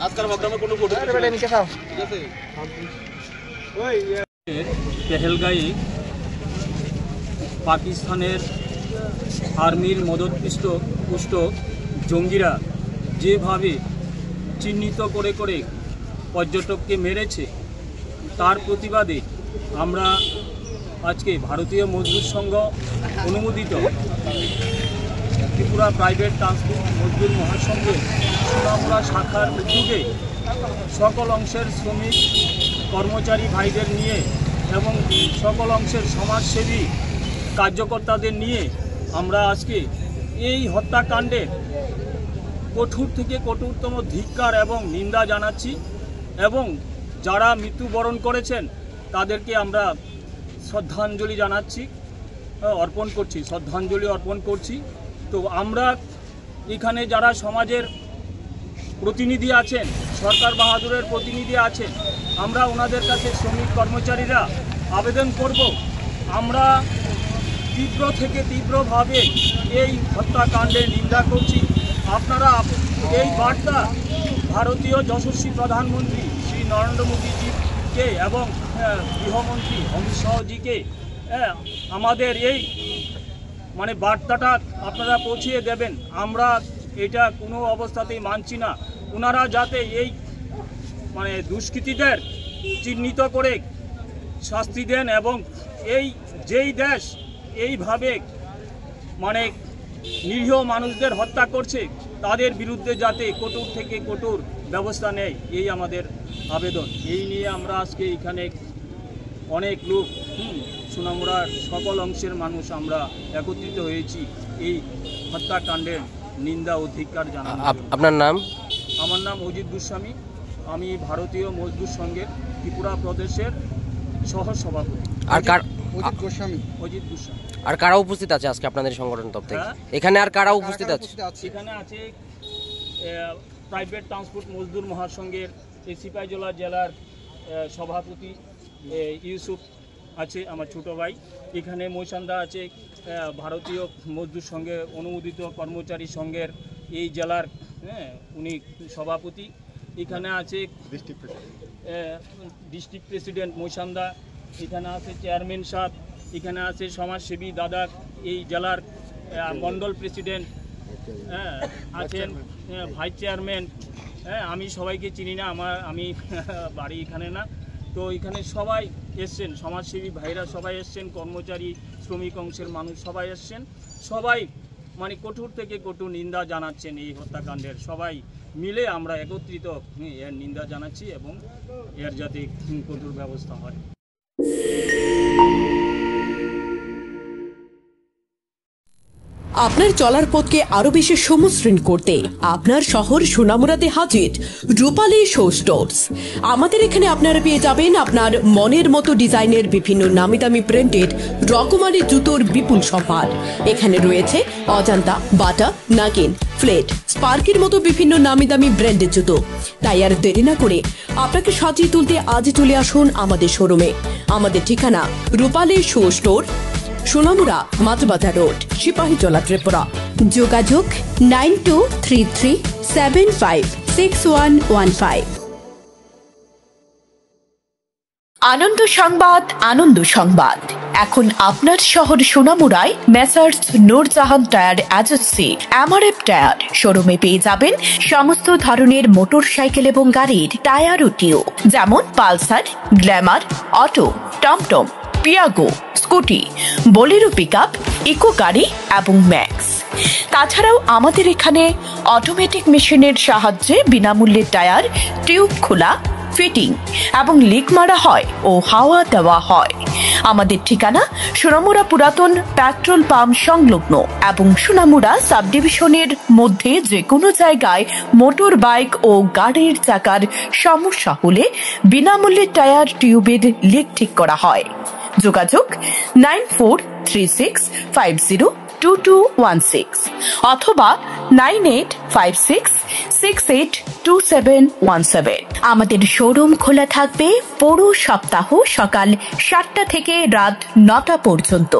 আজকের প্রোগ্রামে কোনো পেহেলগাঁয়ে পাকিস্তানের আর্মির মদতপুষ্ট জঙ্গিরা যেভাবে চিহ্নিত করে করে পর্যটককে মেরেছে, তার প্রতিবাদে আমরা আজকে ভারতীয় মজদুর সংঘ অনুমোদিত ত্রিপুরা প্রাইভেট ট্রান্সপোর্ট মজদুর মহাসংঘের সুনামুড়া শাখার উদ্যোগে সকল অংশের শ্রমিক কর্মচারী ভাইদের নিয়ে এবং সকল অংশের সমাজসেবী কার্যকর্তাদের নিয়ে আমরা আজকে এই হত্যাকাণ্ডের কঠোর থেকে কঠোরতম ধিক্কার এবং নিন্দা জানাচ্ছি এবং যারা মৃত্যুবরণ করেছেন তাদেরকে আমরা শ্রদ্ধাঞ্জলি অর্পণ করছি। তো আমরা এখানে যারা সমাজের প্রতিনিধি আছেন, সরকার বাহাদুরের প্রতিনিধি আছেন, আমরা ওনাদের কাছে শ্রমিক কর্মচারীরা আবেদন করব, আমরা তীব্র থেকে তীব্রভাবে এই হত্যাকাণ্ডের নিন্দা করছি। আপনারা এই বার্তা ভারতীয় যশস্বী প্রধানমন্ত্রী শ্রী নরেন্দ্র মোদীজিকে এবং গৃহমন্ত্রী অমিত শাহজিকে আমাদের এই বার্তাটা আপনারা পৌঁছিয়ে দেবেন। আমরা এটা কোনো অবস্থাতেই মানছি না। ওনারা যাতে এই দুষ্কৃতীদের চিহ্নিত করে শাস্তি দেন এবং যেই দেশ এইভাবে নিরীহ মানুষদের হত্যা করছে তাদের বিরুদ্ধে যাতে কঠোর থেকে কঠোর ব্যবস্থা নেয়, এই আমাদের আবেদন। এই নিয়ে আমরা আজকে এখানে অনেক লোক সোনামুড়ার সকল অংশের মানুষ আমরা একত্রিত হয়েছি এই হত্যাকাণ্ডের নিন্দা ও ধিক্কার জানানো। আপনার নাম? আমার নাম অজিত গোস্বামী, আমি ভারতীয় মজদুর সংঘের ত্রিপুরা প্রদেশের সহসভাপতি। অজিত গোস্বামী। আর কারা উপস্থিত আছে আজকে আপনাদের সংগঠন তরফ থেকে? এখানে আর কারা উপস্থিত আছে? এখানে আছে প্রাইভেট ট্রান্সপোর্ট মজদুর মহাসংঘের সিপাহীজলা জেলার সভাপতি ইউসুফ আছে, আমার ছোট ভাই। এখানে মৈসান্দা আছে ভারতীয় মজদুর সংঘে অনুমোদিত কর্মচারী সংঘের এই জেলার উনি সভাপতি। এখানে আছে ডিস্ট্রিক্ট প্রেসিডেন্ট মৈসান্দা, এখানে আছে চেয়ারম্যান সাহেব, এখানে আছে সমাজসেবী দাদা, এই জেলার মন্ডল প্রেসিডেন্ট আছেন, ভাইস চেয়ারম্যান। আমি সবাইকে চিনি না, আমি বাড়ি এখানে না। তো এখানে সবাই এসছেন, সমাজসেবী ভাইরা সবাই এসছেন, কর্মচারী শ্রমিক অংশের মানুষ সবাই এসছেন। সবাই কঠোর থেকে কঠোর নিন্দা জানাচ্ছেন এই হত্যাকাণ্ডের। সবাই মিলে আমরা একত্রিত এর নিন্দা জানাচ্ছি এবং এর যাতে কঠোর ব্যবস্থা হয়। আপনার চলার পথকে আরো বেশি সমশ্রীণ করতে আপনার শহর সোনামুড়াতে হাজির রূপালী শো স্টোর্স। আমাদের এখানে আপনারা পেয়ে যাবেন আপনার মনের মতো ডিজাইনের বিভিন্ন নামি দামি ব্র্যান্ডেড রকমারি জুতোর বিপুল সম্ভার। এখানে রয়েছে অজন্তা, বাটা, নাগিন, ফ্লেট, স্পার্কের মতো বিভিন্ন নামি দামি ব্র্যান্ডের জুতো। তাই আর দেরি না করে আপনাকে সাজিয়ে তুলতে আজই চলে আসুন আমাদের শোরুমে। আমাদের ঠিকানা Rupali show store, Sonamura, Matbazar road, Sepahijala, Tripura. যোগাযোগ 9233756115। আনন্দ সংবাদ, আনন্দ সংবাদ। এখন আপনার শহর সোনামুড়ায় Messrs Noorjahan tyre agency MRF tyre শোরুমে পেয়ে যাবেন সমস্ত ধরনের মোটর সাইকেল এবং গাড়ির টায়ার ও টিউব, যেমন পালসার, গ্ল্যামার, অটো, টমটম, Piaggio, scooty, Bolero pickup, Eco গাড়ি এবং ম্যাক্স। তাছাড়াও আমাদের এখানে অটোমেটিক মেশিনের সাহায্যে বিনামূল্যে টায়ার টিউব খোলা, ফিটিং এবং লিক মারা হয় ও হাওয়া দেওয়া হয়। আমাদের ঠিকানা সোনামুড়া পুরাতন পেট্রোল পাম্প সংলগ্ন এবং সোনামুড়া সাব ডিভিশনের মধ্যে যে কোনো জায়গায় মোটর বাইক ও গাড়ির চাকার সমস্যা হলে বিনামূল্যে টায়ার টিউবের লিক ঠিক করা হয়। যোগাযোগ 9436502216 অথবা 9856682717। আমাদের শোরুম খোলা থাকবে পুরো সপ্তাহ সকাল 7টা থেকে রাত 9টা পর্যন্ত।